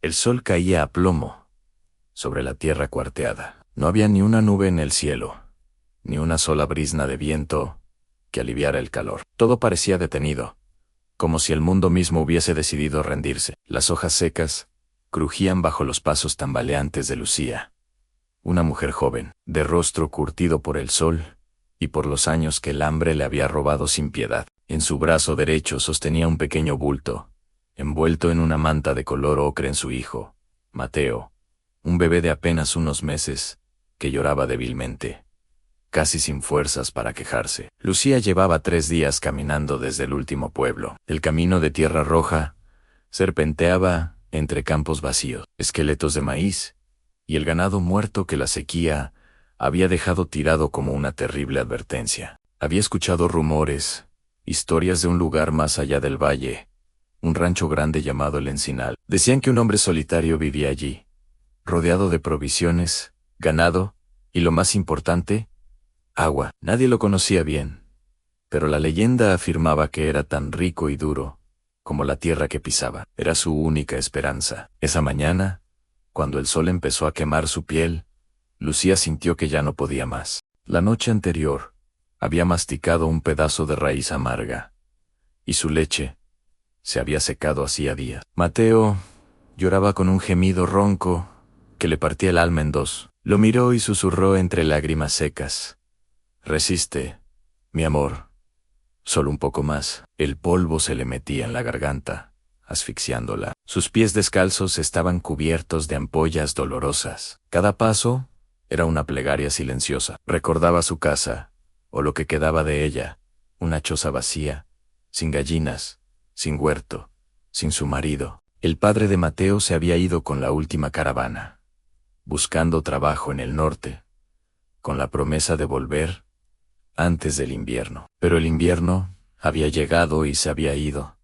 El sol caía a plomo sobre la tierra cuarteada. No había ni una nube en el cielo, ni una sola brizna de viento que aliviara el calor. Todo parecía detenido, como si el mundo mismo hubiese decidido rendirse. Las hojas secas crujían bajo los pasos tambaleantes de Lucía, una mujer joven, de rostro curtido por el sol y por los años que el hambre le había robado sin piedad. En su brazo derecho sostenía un pequeño bulto, envuelto en una manta de color ocre en su hijo, Mateo, un bebé de apenas unos meses, que lloraba débilmente, casi sin fuerzas para quejarse. Lucía llevaba 3 días caminando desde el último pueblo. El camino de tierra roja serpenteaba entre campos vacíos, esqueletos de maíz, y el ganado muerto que la sequía había dejado tirado como una terrible advertencia. Había escuchado rumores, historias de un lugar más allá del valle, un rancho grande llamado El Encinal. Decían que un hombre solitario vivía allí, rodeado de provisiones, ganado, y lo más importante, agua. Nadie lo conocía bien, pero la leyenda afirmaba que era tan rico y duro como la tierra que pisaba. Era su única esperanza. Esa mañana, cuando el sol empezó a quemar su piel, Lucía sintió que ya no podía más. La noche anterior, había masticado un pedazo de raíz amarga, y su leche se había secado hacía días. Mateo lloraba con un gemido ronco que le partía el alma en dos. Lo miró y susurró entre lágrimas secas: «Resiste, mi amor, solo un poco más». El polvo se le metía en la garganta, asfixiándola. Sus pies descalzos estaban cubiertos de ampollas dolorosas. Cada paso era una plegaria silenciosa. Recordaba su casa, o lo que quedaba de ella, una choza vacía, sin gallinas, sin huerto, sin su marido. El padre de Mateo se había ido con la última caravana, buscando trabajo en el norte, con la promesa de volver antes del invierno. Pero el invierno había llegado y se había ido,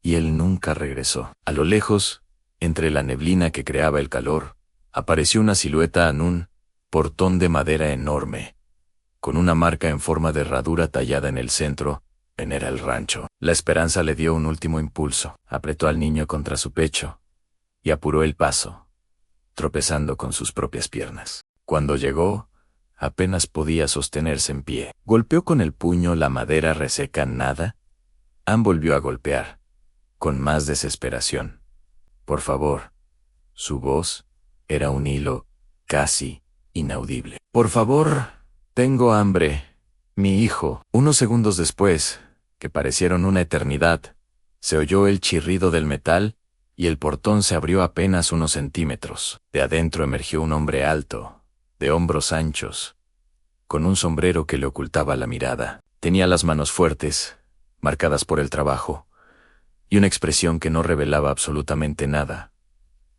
y él nunca regresó. A lo lejos, entre la neblina que creaba el calor, apareció una silueta en un portón de madera enorme, con una marca en forma de herradura tallada en el centro. Era el rancho. La esperanza le dio un último impulso. Apretó al niño contra su pecho y apuró el paso, tropezando con sus propias piernas. Cuando llegó, apenas podía sostenerse en pie. Golpeó con el puño la madera reseca. Nada. Ann volvió a golpear, con más desesperación. «Por favor». Su voz era un hilo casi inaudible. «Por favor, tengo hambre, mi hijo». Unos segundos después, que parecieron una eternidad, se oyó el chirrido del metal y el portón se abrió apenas unos centímetros. De adentro emergió un hombre alto, de hombros anchos, con un sombrero que le ocultaba la mirada. Tenía las manos fuertes, marcadas por el trabajo, y una expresión que no revelaba absolutamente nada.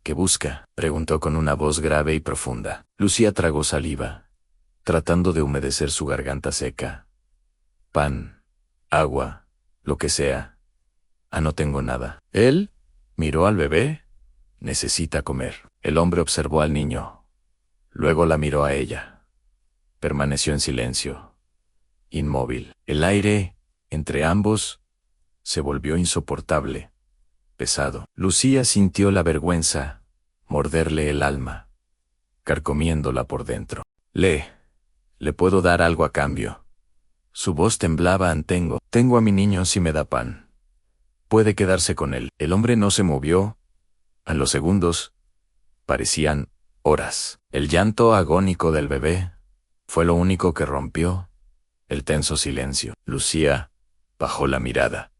«¿Qué busca?», preguntó con una voz grave y profunda. Lucía tragó saliva, tratando de humedecer su garganta seca. «Pan, agua, lo que sea». «No tengo nada». Él miró al bebé. «Necesita comer». El hombre observó al niño. Luego la miró a ella. Permaneció en silencio, inmóvil. El aire, entre ambos, se volvió insoportable, pesado. Lucía sintió la vergüenza morderle el alma, carcomiéndola por dentro. «¿Le puedo dar algo a cambio?». Su voz temblaba. Tengo a mi niño si me da pan. Puede quedarse con él». El hombre no se movió. A los segundos parecían horas. El llanto agónico del bebé fue lo único que rompió el tenso silencio. Lucía bajó la mirada,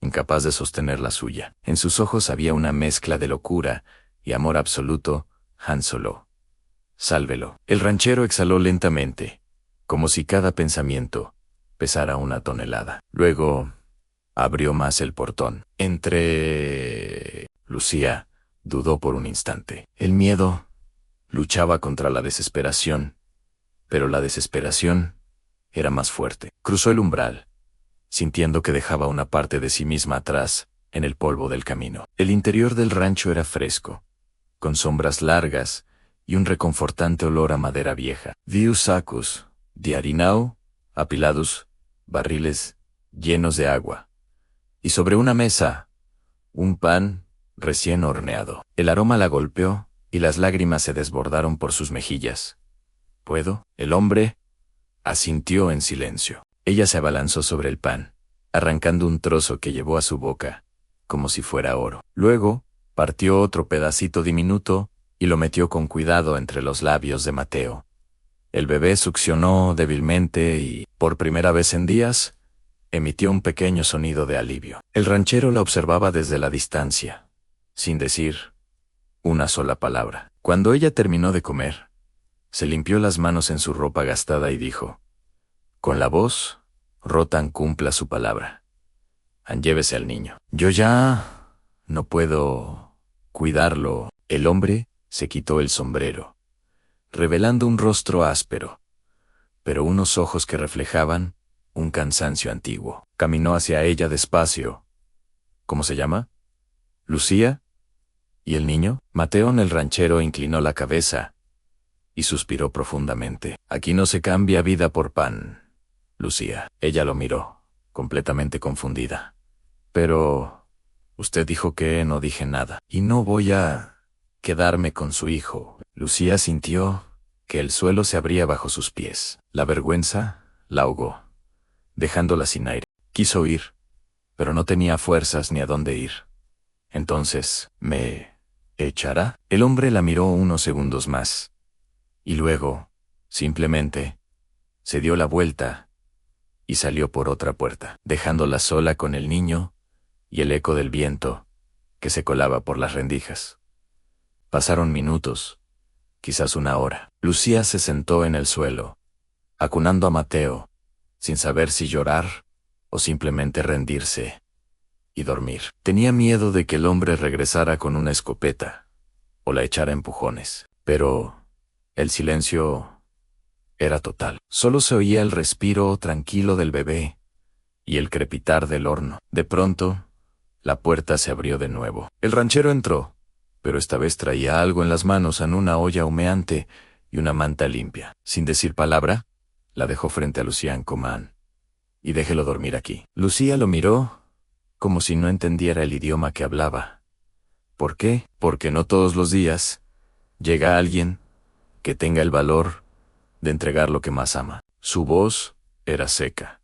incapaz de sostener la suya. En sus ojos había una mezcla de locura y amor absoluto. «Han Solo, sálvelo». El ranchero exhaló lentamente, como si cada pensamiento pesara una tonelada. Luego abrió más el portón. Lucía dudó por un instante. El miedo luchaba contra la desesperación, pero la desesperación era más fuerte. Cruzó el umbral, sintiendo que dejaba una parte de sí misma atrás, en el polvo del camino. El interior del rancho era fresco, con sombras largas y un reconfortante olor a madera vieja. Vio sacos de harinao apilados, barriles llenos de agua, y sobre una mesa, un pan recién horneado. El aroma la golpeó, y las lágrimas se desbordaron por sus mejillas. ¿Puedo? El hombre asintió en silencio. Ella se abalanzó sobre el pan, arrancando un trozo que llevó a su boca, como si fuera oro. Luego, partió otro pedacito diminuto y lo metió con cuidado entre los labios de Mateo. El bebé succionó débilmente y, por primera vez en días, emitió un pequeño sonido de alivio. El ranchero la observaba desde la distancia, sin decir una sola palabra. Cuando ella terminó de comer, se limpió las manos en su ropa gastada y dijo, con la voz, Rotan cumpla su palabra. Llévese al niño. Yo ya no puedo cuidarlo. El hombre se quitó el sombrero, revelando un rostro áspero, pero unos ojos que reflejaban un cansancio antiguo. Caminó hacia ella despacio. ¿Cómo se llama? ¿Lucía? ¿Y el niño? Mateón el ranchero inclinó la cabeza y suspiró profundamente. Aquí no se cambia vida por pan, Lucía. Ella lo miró, completamente confundida. Pero usted dijo que no dije nada. Y no voy a quedarme con su hijo. Lucía sintió que el suelo se abría bajo sus pies. La vergüenza la ahogó, dejándola sin aire. Quiso huir, pero no tenía fuerzas ni a dónde ir. Entonces, ¿me echará? El hombre la miró unos segundos más. Y luego, simplemente, se dio la vuelta y salió por otra puerta, dejándola sola con el niño y el eco del viento que se colaba por las rendijas. Pasaron minutos, quizás una hora. Lucía se sentó en el suelo, acunando a Mateo, sin saber si llorar o simplemente rendirse y dormir. Tenía miedo de que el hombre regresara con una escopeta o la echara a empujones, pero el silencio era total. Solo se oía el respiro tranquilo del bebé y el crepitar del horno. De pronto, la puerta se abrió de nuevo. El ranchero entró, pero esta vez traía algo en las manos, en una olla humeante y una manta limpia. Sin decir palabra, la dejó frente a Lucía Comán. Y déjelo dormir aquí. Lucía lo miró, como si no entendiera el idioma que hablaba. ¿Por qué? Porque no todos los días llega alguien que tenga el valor de entregar lo que más ama. Su voz era seca,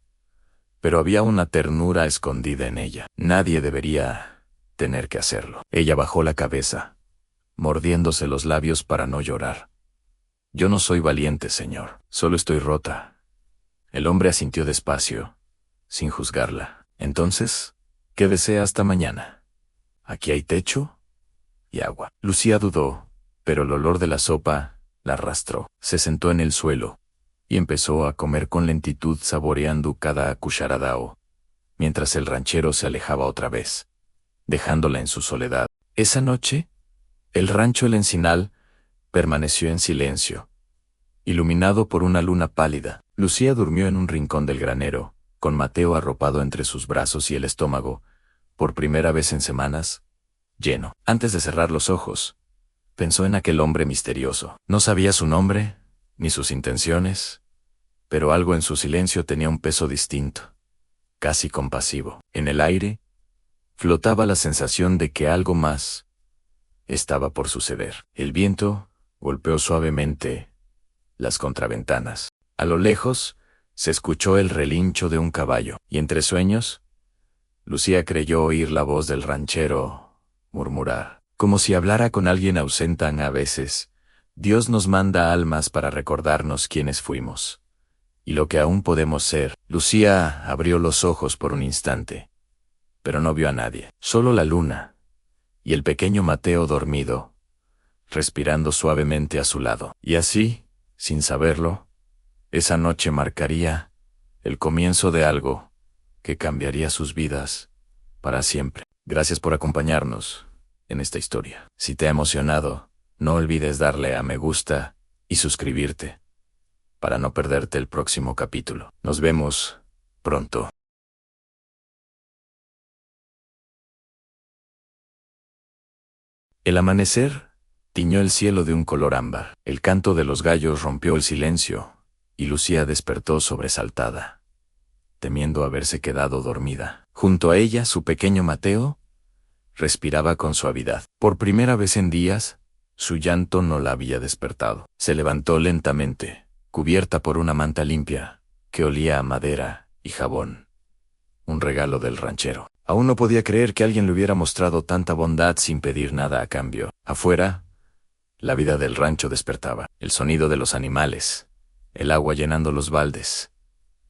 pero había una ternura escondida en ella. Nadie debería tener que hacerlo. Ella bajó la cabeza, mordiéndose los labios para no llorar. Yo no soy valiente, señor, solo estoy rota. El hombre asintió despacio, sin juzgarla. Entonces, ¿qué desea hasta mañana? Aquí hay techo y agua. Lucía dudó, pero el olor de la sopa la arrastró. Se sentó en el suelo y empezó a comer con lentitud, saboreando cada cucharadao, mientras el ranchero se alejaba otra vez, dejándola en su soledad. Esa noche, el rancho El Encinal permaneció en silencio, iluminado por una luna pálida. Lucía durmió en un rincón del granero, con Mateo arropado entre sus brazos y el estómago, por primera vez en semanas, lleno. Antes de cerrar los ojos, pensó en aquel hombre misterioso. No sabía su nombre, ni sus intenciones, pero algo en su silencio tenía un peso distinto, casi compasivo. En el aire, flotaba la sensación de que algo más estaba por suceder. El viento golpeó suavemente las contraventanas. A lo lejos, se escuchó el relincho de un caballo, y entre sueños, Lucía creyó oír la voz del ranchero murmurar, como si hablara con alguien ausente. A veces, Dios nos manda almas para recordarnos quiénes fuimos y lo que aún podemos ser. Lucía abrió los ojos por un instante, pero no vio a nadie, solo la luna y el pequeño Mateo dormido, respirando suavemente a su lado. Y así, sin saberlo, esa noche marcaría el comienzo de algo que cambiaría sus vidas para siempre. Gracias por acompañarnos en esta historia. Si te ha emocionado, no olvides darle a me gusta y suscribirte para no perderte el próximo capítulo. Nos vemos pronto. El amanecer tiñó el cielo de un color ámbar. El canto de los gallos rompió el silencio, y Lucía despertó sobresaltada, temiendo haberse quedado dormida. Junto a ella, su pequeño Mateo Respiraba con suavidad. Por primera vez en días, su llanto no la había despertado. Se levantó lentamente, cubierta por una manta limpia, que olía a madera y jabón. Un regalo del ranchero. Aún no podía creer que alguien le hubiera mostrado tanta bondad sin pedir nada a cambio. Afuera, la vida del rancho despertaba. El sonido de los animales, el agua llenando los baldes,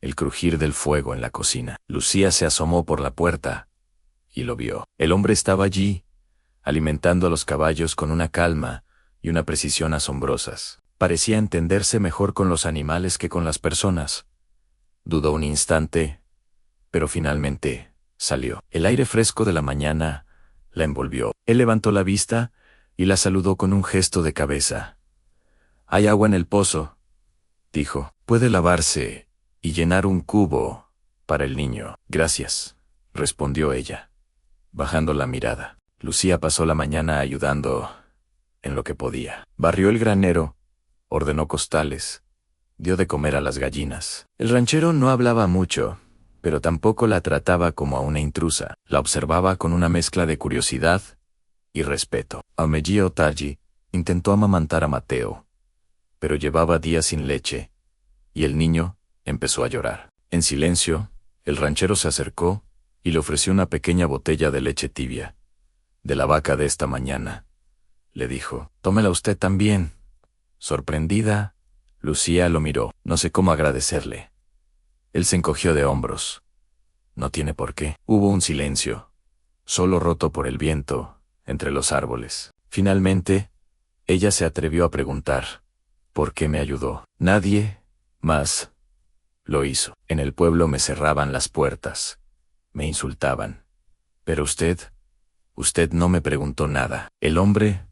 el crujir del fuego en la cocina. Lucía se asomó por la puerta y lo vio. El hombre estaba allí, alimentando a los caballos con una calma y una precisión asombrosas. Parecía entenderse mejor con los animales que con las personas. Dudó un instante, pero finalmente salió. El aire fresco de la mañana la envolvió. Él levantó la vista y la saludó con un gesto de cabeza. «Hay agua en el pozo», dijo. «Puede lavarse y llenar un cubo para el niño». «Gracias», respondió ella, bajando la mirada. Lucía pasó la mañana ayudando en lo que podía. Barrió el granero, ordenó costales, dio de comer a las gallinas. El ranchero no hablaba mucho, pero tampoco la trataba como a una intrusa. La observaba con una mezcla de curiosidad y respeto. Ameji Otaji intentó amamantar a Mateo, pero llevaba días sin leche, y el niño empezó a llorar. En silencio, el ranchero se acercó y le ofreció una pequeña botella de leche tibia. «De la vaca de esta mañana», le dijo. «Tómela usted también». Sorprendida, Lucía lo miró. No sé cómo agradecerle. Él se encogió de hombros. «No tiene por qué». Hubo un silencio, solo roto por el viento, entre los árboles. Finalmente, ella se atrevió a preguntar: «¿Por qué me ayudó?» «Nadie más lo hizo. En el pueblo me cerraban las puertas, me insultaban. Pero usted no me preguntó nada». El hombre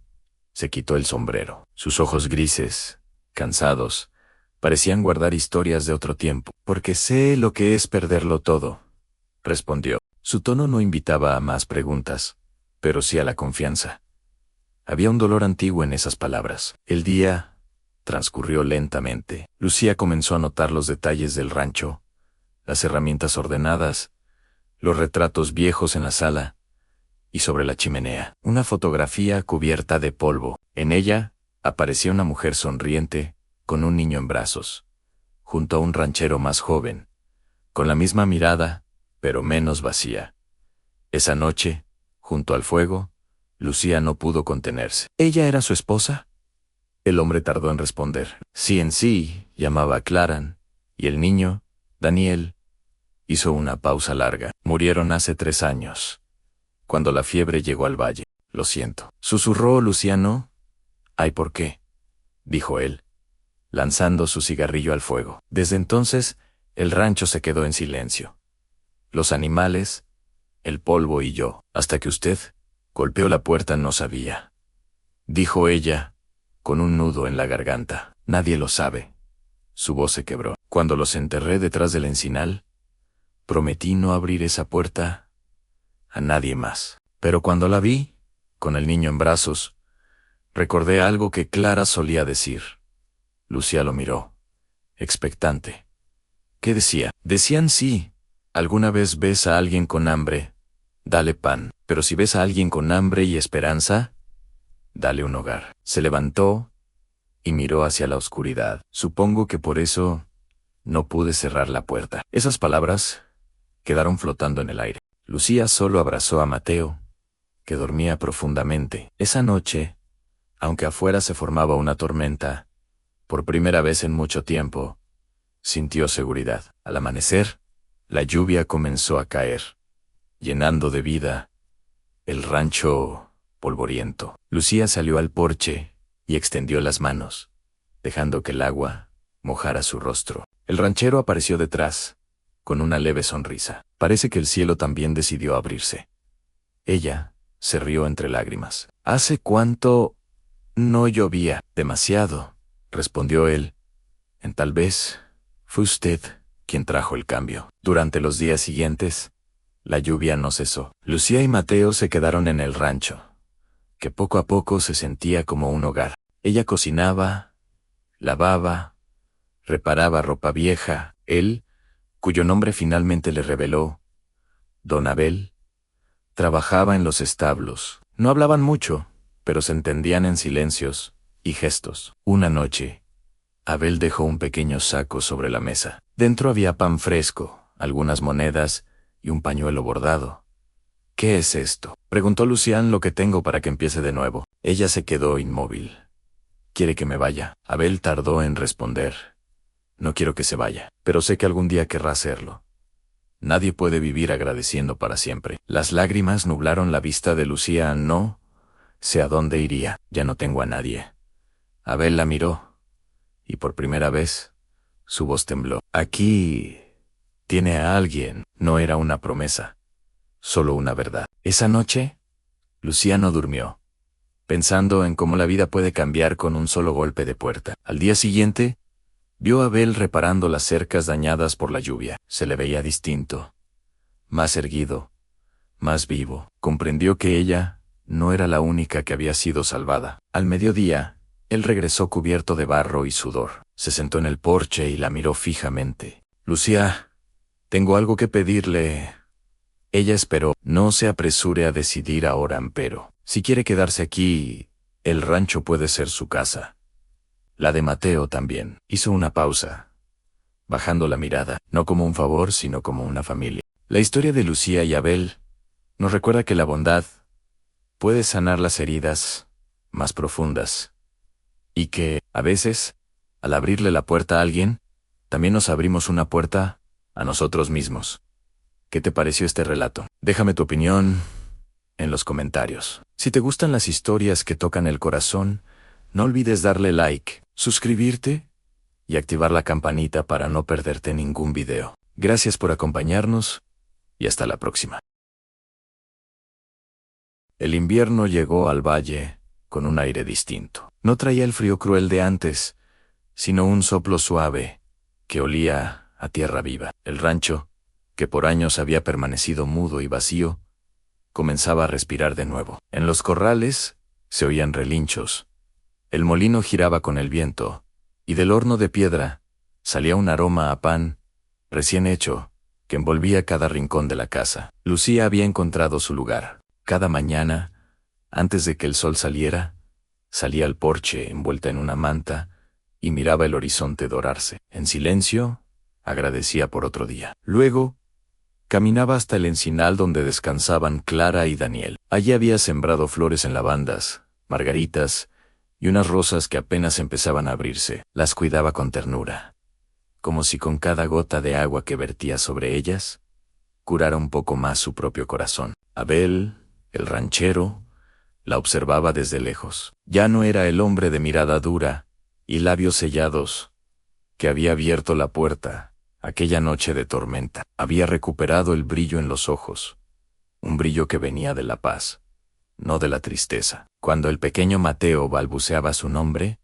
se quitó el sombrero. Sus ojos grises, cansados, parecían guardar historias de otro tiempo. «Porque sé lo que es perderlo todo», respondió. Su tono no invitaba a más preguntas, pero sí a la confianza. Había un dolor antiguo en esas palabras. El día transcurrió lentamente. Lucía comenzó a notar los detalles del rancho, las herramientas ordenadas, los retratos viejos en la sala y sobre la chimenea. Una fotografía cubierta de polvo. En ella aparecía una mujer sonriente, con un niño en brazos, junto a un ranchero más joven, con la misma mirada, pero menos vacía. Esa noche, junto al fuego, Lucía no pudo contenerse. ¿Ella era su esposa? El hombre tardó en responder. Sí, en sí, llamaba a Claran, y el niño, Daniel, hizo una pausa larga. Murieron hace 3 años, cuando la fiebre llegó al valle. Lo siento. Susurró Luciano. «Ay, ¿por qué?», dijo él, lanzando su cigarrillo al fuego. Desde entonces, el rancho se quedó en silencio. Los animales, el polvo y yo, hasta que usted golpeó la puerta. «No sabía», dijo ella, con un nudo en la garganta. «Nadie lo sabe». Su voz se quebró. «Cuando los enterré detrás del encinal, prometí no abrir esa puerta a nadie más. Pero cuando la vi, con el niño en brazos, recordé algo que Clara solía decir». Lucía lo miró, expectante. «¿Qué decía?» «Decían sí. ¿Alguna vez ves a alguien con hambre? Dale pan. Pero si ves a alguien con hambre y esperanza, dale un hogar». Se levantó y miró hacia la oscuridad. «Supongo que por eso no pude cerrar la puerta». Esas palabras quedaron flotando en el aire. Lucía solo abrazó a Mateo, que dormía profundamente. Esa noche, aunque afuera se formaba una tormenta, por primera vez en mucho tiempo, sintió seguridad. Al amanecer, la lluvia comenzó a caer, llenando de vida el rancho polvoriento. Lucía salió al porche y extendió las manos, dejando que el agua mojara su rostro. El ranchero apareció detrás, con una leve sonrisa. Parece que el cielo también decidió abrirse. Ella se rió entre lágrimas. «¿Hace cuánto no llovía?» «Demasiado», respondió él. Tal vez fue usted quien trajo el cambio». Durante los días siguientes, la lluvia no cesó. Lucía y Mateo se quedaron en el rancho, que poco a poco se sentía como un hogar. Ella cocinaba, lavaba, reparaba ropa vieja. Él, cuyo nombre finalmente le reveló, Don Abel, trabajaba en los establos. No hablaban mucho, pero se entendían en silencios y gestos. Una noche, Abel dejó un pequeño saco sobre la mesa. Dentro había pan fresco, algunas monedas y un pañuelo bordado. «¿Qué es esto?», preguntó Lucián. «Lo que tengo para que empiece de nuevo». Ella se quedó inmóvil. «¿Quiere que me vaya?». Abel tardó en responder. «No quiero que se vaya, pero sé que algún día querrá hacerlo. Nadie puede vivir agradeciendo para siempre». Las lágrimas nublaron la vista de Lucía. «No sé a dónde iría. Ya no tengo a nadie». Abel la miró, y por primera vez, su voz tembló. «Aquí tiene a alguien». No era una promesa, solo una verdad. Esa noche, Lucía no durmió, pensando en cómo la vida puede cambiar con un solo golpe de puerta. Al día siguiente, vio a Abel reparando las cercas dañadas por la lluvia. Se le veía distinto, más erguido, más vivo. Comprendió que ella no era la única que había sido salvada. Al mediodía, él regresó cubierto de barro y sudor. Se sentó en el porche y la miró fijamente. «Lucía, tengo algo que pedirle». Ella esperó. «No se apresure a decidir ahora, empero. Si quiere quedarse aquí, el rancho puede ser su casa. La de Mateo también». Hizo una pausa, bajando la mirada, no como un favor, sino como una familia. La historia de Lucía y Abel nos recuerda que la bondad puede sanar las heridas más profundas, y que, a veces, al abrirle la puerta a alguien, también nos abrimos una puerta a nosotros mismos. ¿Qué te pareció este relato? Déjame tu opinión en los comentarios. Si te gustan las historias que tocan el corazón, no olvides darle like, suscribirte y activar la campanita para no perderte ningún video. Gracias por acompañarnos y hasta la próxima. El invierno llegó al valle con un aire distinto. No traía el frío cruel de antes, sino un soplo suave que olía a tierra viva. El rancho, que por años había permanecido mudo y vacío, comenzaba a respirar de nuevo. En los corrales se oían relinchos. El molino giraba con el viento, y del horno de piedra salía un aroma a pan recién hecho que envolvía cada rincón de la casa. Lucía había encontrado su lugar. Cada mañana, antes de que el sol saliera, salía al porche envuelta en una manta y miraba el horizonte dorarse. En silencio, agradecía por otro día. Luego, caminaba hasta el encinal donde descansaban Clara y Daniel. Allí había sembrado flores en lavandas, margaritas y unas rosas que apenas empezaban a abrirse. Las cuidaba con ternura, como si con cada gota de agua que vertía sobre ellas, curara un poco más su propio corazón. Abel, el ranchero, la observaba desde lejos. Ya no era el hombre de mirada dura y labios sellados que había abierto la puerta aquella noche de tormenta. Había recuperado el brillo en los ojos, un brillo que venía de la paz, no de la tristeza. Cuando el pequeño Mateo balbuceaba su nombre,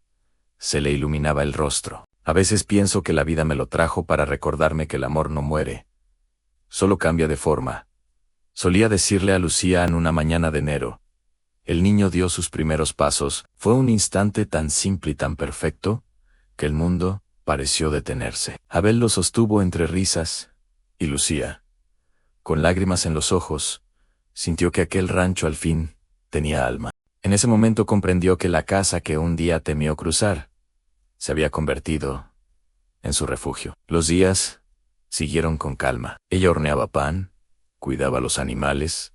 se le iluminaba el rostro. A veces pienso que la vida me lo trajo para recordarme que el amor no muere, solo cambia de forma. Solía decirle a Lucía en una mañana de enero. El niño dio sus primeros pasos. Fue un instante tan simple y tan perfecto que el mundo pareció detenerse. Abel lo sostuvo entre risas, y Lucía, con lágrimas en los ojos, sintió que aquel rancho al fin tenía alma. En ese momento comprendió que la casa que un día temió cruzar se había convertido en su refugio. Los días siguieron con calma. Ella horneaba pan, cuidaba a los animales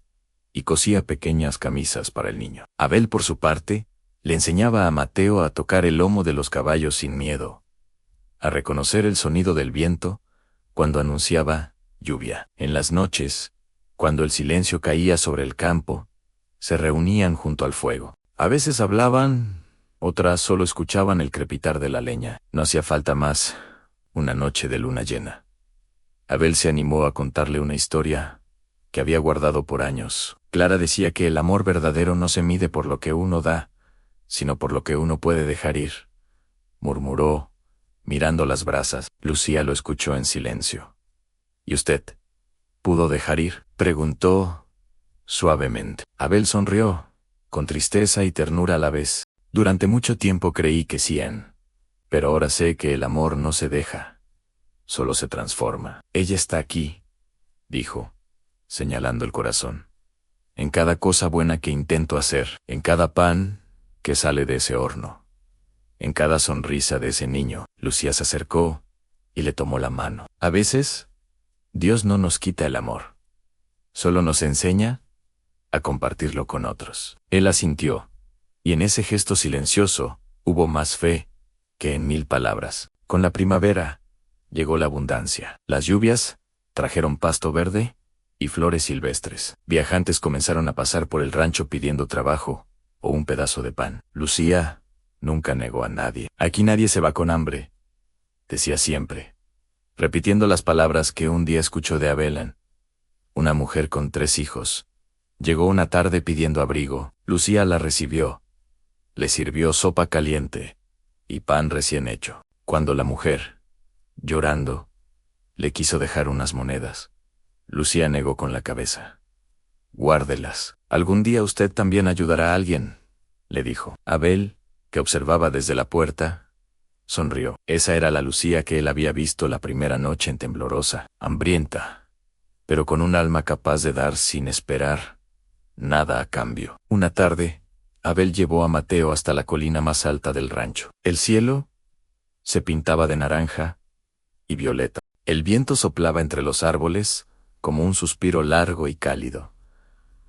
y cosía pequeñas camisas para el niño. Abel, por su parte, le enseñaba a Mateo a tocar el lomo de los caballos sin miedo, a reconocer el sonido del viento cuando anunciaba lluvia. En las noches, cuando el silencio caía sobre el campo, se reunían junto al fuego. A veces hablaban, otras solo escuchaban el crepitar de la leña. No hacía falta más una noche de luna llena. Abel se animó a contarle una historia que había guardado por años. Clara decía que el amor verdadero no se mide por lo que uno da, sino por lo que uno puede dejar ir, murmuró, mirando las brasas. Lucía lo escuchó en silencio. ¿Y usted pudo dejar ir?, preguntó suavemente. Abel sonrió, con tristeza y ternura a la vez. Durante mucho tiempo creí que sí, pero ahora sé que el amor no se deja, solo se transforma. Ella está aquí, dijo, señalando el corazón. en cada cosa buena que intento hacer, en cada pan que sale de ese horno, en cada sonrisa de ese niño. Lucía se acercó y le tomó la mano. A veces, Dios no nos quita el amor, solo nos enseña a compartirlo con otros. Él asintió, y en ese gesto silencioso hubo más fe que en 1000 palabras. Con la primavera llegó la abundancia. Las lluvias trajeron pasto verde y flores silvestres. Viajantes comenzaron a pasar por el rancho pidiendo trabajo o un pedazo de pan. Lucía nunca negó a nadie. Aquí nadie se va con hambre, decía siempre, repitiendo las palabras que un día escuchó de Abelán, una mujer con 3 hijos. Llegó una tarde pidiendo abrigo. Lucía la recibió. Le sirvió sopa caliente y pan recién hecho. Cuando la mujer, llorando, le quiso dejar unas monedas, Lucía negó con la cabeza. Guárdelas. Algún día usted también ayudará a alguien, le dijo. Abel, que observaba desde la puerta, sonrió. Esa era la Lucía que él había visto la primera noche en Temblorosa, hambrienta, pero con un alma capaz de dar sin esperar nada a cambio. Una tarde, Abel llevó a Mateo hasta la colina más alta del rancho. El cielo se pintaba de naranja y violeta. El viento soplaba entre los árboles como un suspiro largo y cálido.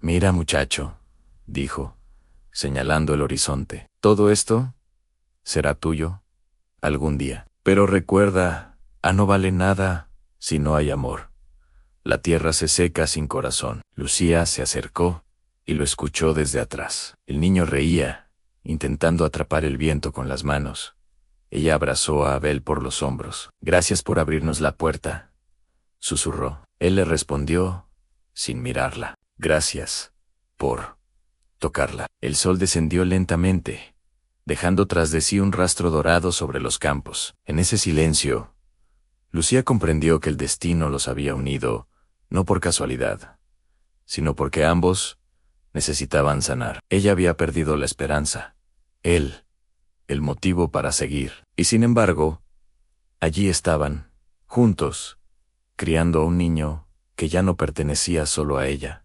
Mira, muchacho, dijo, señalando el horizonte. Todo esto será tuyo algún día. Pero recuerda, no vale nada si no hay amor. La tierra se seca sin corazón. Lucía se acercó y lo escuchó desde atrás. El niño reía, intentando atrapar el viento con las manos. Ella abrazó a Abel por los hombros. Gracias por abrirnos la puerta, susurró. Él le respondió, sin mirarla. Gracias por tocarla. El sol descendió lentamente, dejando tras de sí un rastro dorado sobre los campos. En ese silencio, Lucía comprendió que el destino los había unido, no por casualidad, sino porque ambos necesitaban sanar. Ella había perdido la esperanza, él, el motivo para seguir. Y sin embargo, allí estaban, juntos, criando a un niño que ya no pertenecía solo a ella,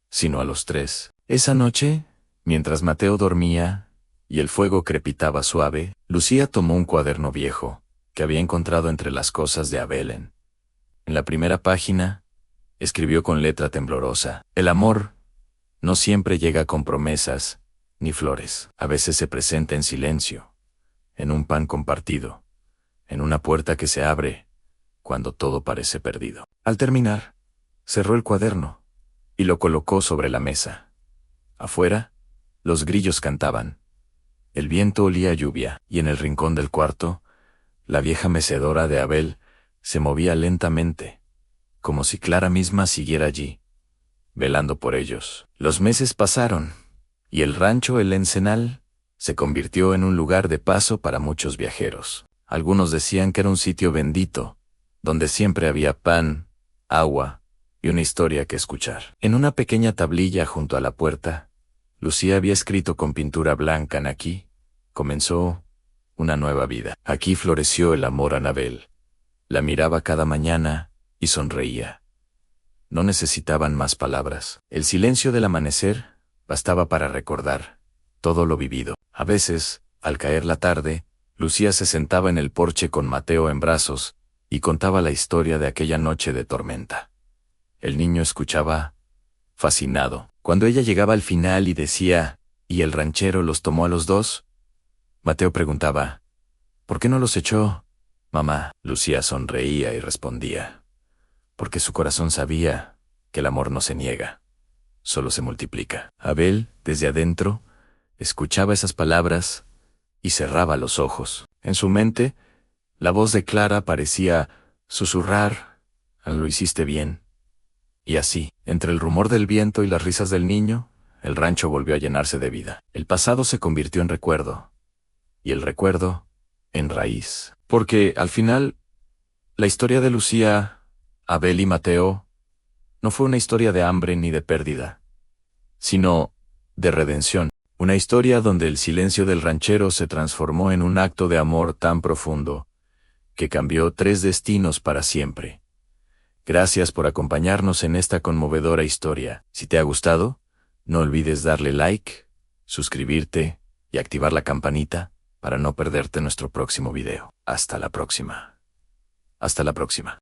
sino a los 3. Esa noche, mientras Mateo dormía y el fuego crepitaba suave, Lucía tomó un cuaderno viejo que había encontrado entre las cosas de Abelén. En la primera página, escribió con letra temblorosa: el amor no siempre llega con promesas ni flores. A veces se presenta en silencio, en un pan compartido, en una puerta que se abre cuando todo parece perdido. Al terminar, cerró el cuaderno y lo colocó sobre la mesa. Afuera, los grillos cantaban. El viento olía a lluvia, y en el rincón del cuarto, la vieja mecedora de Abel se movía lentamente, como si Clara misma siguiera allí, velando por ellos. Los meses pasaron, y el rancho El Encenal se convirtió en un lugar de paso para muchos viajeros. Algunos decían que era un sitio bendito, donde siempre había pan, agua y una historia que escuchar. En una pequeña tablilla junto a la puerta, Lucía había escrito con pintura blanca: aquí comenzó una nueva vida. Aquí floreció el amor a Anabel. La miraba cada mañana y sonreía. No necesitaban más palabras. El silencio del amanecer bastaba para recordar todo lo vivido. A veces, al caer la tarde, Lucía se sentaba en el porche con Mateo en brazos y contaba la historia de aquella noche de tormenta. El niño escuchaba, fascinado. Cuando ella llegaba al final y decía: ¿y el ranchero los tomó a los 2? Mateo preguntaba: ¿por qué no los echó, mamá? Lucía sonreía y respondía: porque su corazón sabía que el amor no se niega, solo se multiplica. Abel, desde adentro, escuchaba esas palabras y cerraba los ojos. En su mente, la voz de Clara parecía susurrar: lo hiciste bien. Y así, entre el rumor del viento y las risas del niño, el rancho volvió a llenarse de vida. El pasado se convirtió en recuerdo, y el recuerdo en raíz. Porque, al final, la historia de Lucía, Abel y Mateo no fue una historia de hambre ni de pérdida, sino de redención. Una historia donde el silencio del ranchero se transformó en un acto de amor tan profundo que cambió 3 destinos para siempre. Gracias por acompañarnos en esta conmovedora historia. Si te ha gustado, No olvides darle like, suscribirte y activar la campanita para no perderte nuestro próximo video. Hasta la próxima. Hasta la próxima.